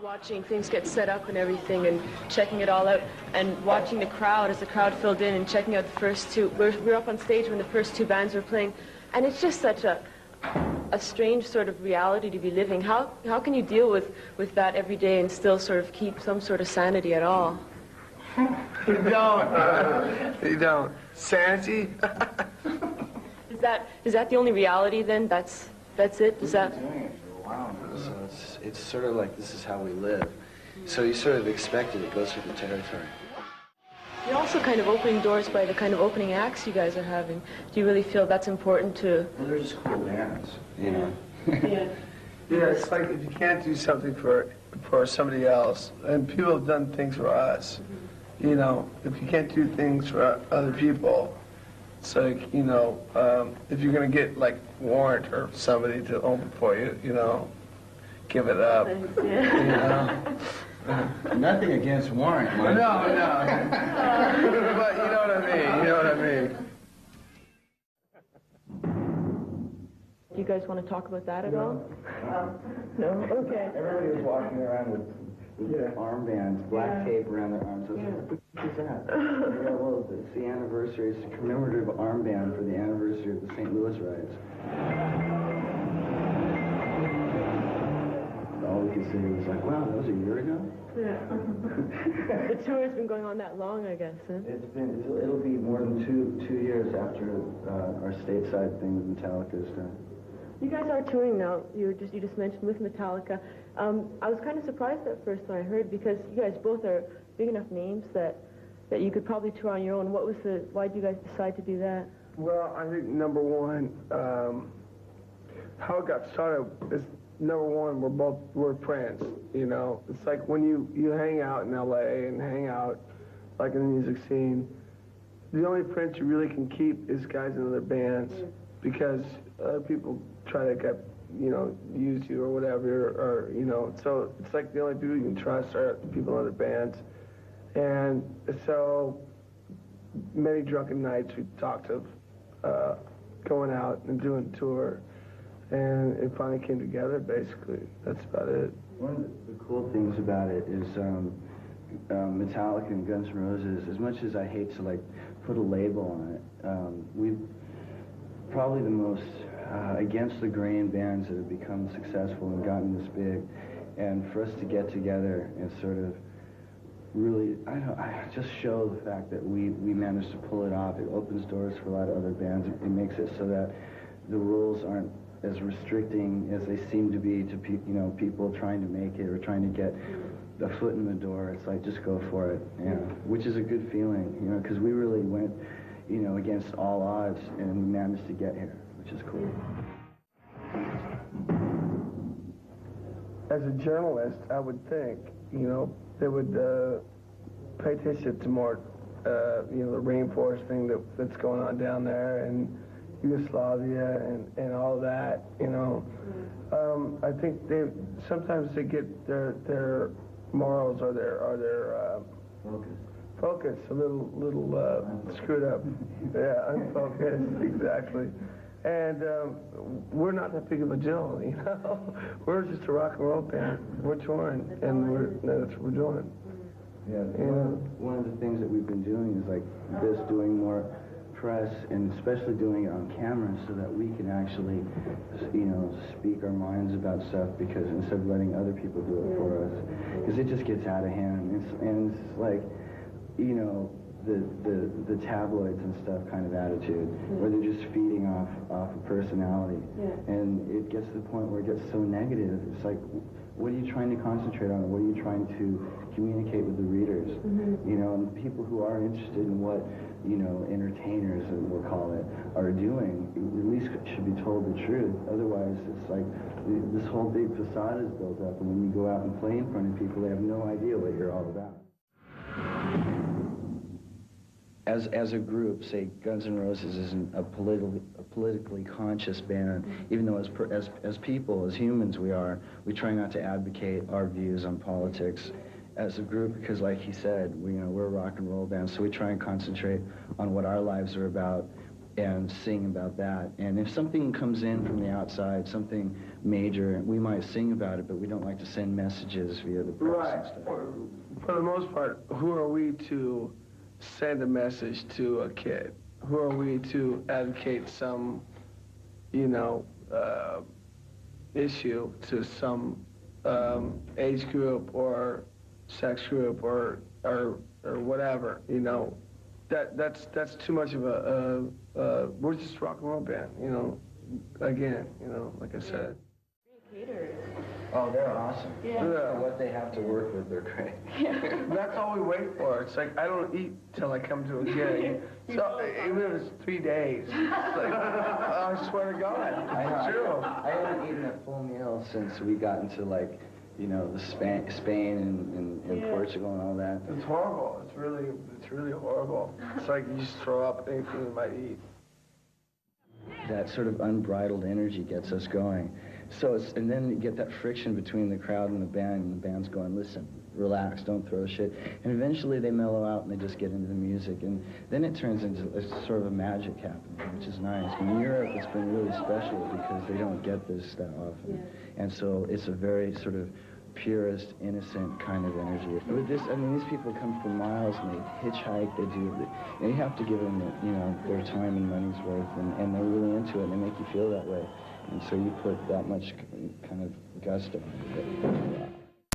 Watching things get set up and everything and checking it all out and watching the crowd as the crowd filled in and checking out the first two. We're up on stage when the first two bands were playing, and it's just such a strange sort of reality to be living. How can you deal with that every day and still sort of keep some sort of sanity at all? You don't. You don't. Sanity? Is that the only reality then? That's it? Is that? We've been doing it for a while now, so it's sort of like this is how we live. So you sort of expect it. It goes with the territory. You're also kind of opening doors by the kind of opening acts you guys are having. Do you really feel that's important to? Well, they're just cool bands, you know. Yeah. Yeah, it's like if you can't do something for somebody else, and people have done things for us, you know, if you can't do things for other people, it's like, you know, if you're going to get, like, Warrant or somebody to open for you, you know, give it up, you know. Nothing against Warrant, Mike. No, but you know what I mean, you know what I mean. Do you guys want to talk about that at all? No? Okay. Everybody was walking around with armbands, black tape around their arms. I was like, what is that? Yeah, well, it's the anniversary. It's a commemorative armband for the anniversary of the St. Louis riots. All we could say was like, wow, that was a year ago? Yeah. The tour has been going on that long, I guess, huh? It'll be more than two years after our stateside thing with Metallica is done. You guys are touring now. You just mentioned with Metallica. I was kind of surprised at first when I heard, because you guys both are big enough names that you could probably tour on your own. Why did you guys decide to do that? Well, I think number one, how it got started is, number one, we're friends, you know. It's like when you hang out in L.A. and hang out, like in the music scene, the only friends you really can keep is guys in other bands, because other people try to get, you know, use you or whatever, or, you know, so it's like the only people you can trust are people in other bands. And so many drunken nights we talked of going out and doing a tour, and it finally came together, basically. That's about it. One of the cool things about it is Metallica and Guns N' Roses, as much as I hate to, like, put a label on it, we've probably the most against the grain bands that have become successful and gotten this big, and for us to get together and sort of really, I just show the fact that we managed to pull it off. It opens doors for a lot of other bands. It makes it so that the rules aren't as restricting as they seem to be to people trying to make it or trying to get a foot in the door. It's like, just go for it, which is a good feeling, you know, because we really went, you know, against all odds, and we managed to get here, which is cool. As a journalist, I would think, you know, they would pay attention to more, you know, the rainforest thing that's going on down there, and Yugoslavia and all that, you know. I think sometimes they get their morals or their focus a little screwed up. Yeah, unfocused, exactly. And we're not that big of a deal, you know. We're just a rock and roll band. We're touring, and that's what we're doing. Yeah, one of the things that we've been doing is like this, doing more press, and especially doing it on camera so that we can actually, you know, speak our minds about stuff, because instead of letting other people do it for us, because it just gets out of hand. And it's like, you know, the tabloids and stuff kind of attitude, where they're just feeding off a personality, and it gets to the point where it gets so negative. It's like, what are you trying to concentrate on? What are you trying to communicate with the readers? You know, and people who are interested in what, you know, entertainers, as we'll call it, are doing, at least should be told the truth. Otherwise, it's like this whole big facade is built up, and when you go out and play in front of people, they have no idea what you're all about. As a group, say, Guns N' Roses isn't a politically conscious band, even though as people, as humans we try not to advocate our views on politics as a group, because like he said, we're a rock and roll band, so we try and concentrate on what our lives are about, and sing about that. And if something comes in from the outside, something major, we might sing about it, but we don't like to send messages via the press and stuff. For the most part, who are we to send a message to a kid? Who are we to advocate some, you know, issue to some age group or sex group or whatever, you know? That's too much of we're just a rock and roll band, you know, again, you know, like I said. Oh, they're awesome. Yeah. For what they have to work with, they're great. That's all we wait for. It's like, I don't eat till I come to a gig. So even if it's 3 days, it's like, I swear to God, I it's true. I haven't eaten a full meal since we got into, like, you know, the Spain and Portugal and all that. It's horrible. It's really horrible. It's like you just throw up anything you might eat. That sort of unbridled energy gets us going. So and then you get that friction between the crowd and the band's going, listen, relax, don't throw shit. And eventually they mellow out and they just get into the music. And then it turns into sort of a magic happening, which is nice. In Europe, it's been really special because they don't get this that often. And so it's a very sort of purest, innocent kind of energy. With this, I mean, these people come from miles and they hitchhike, they do, and you have to give them, you know, their time and money's worth, and they're really into it, and they make you feel that way. And so you put that much kind of gusto into it.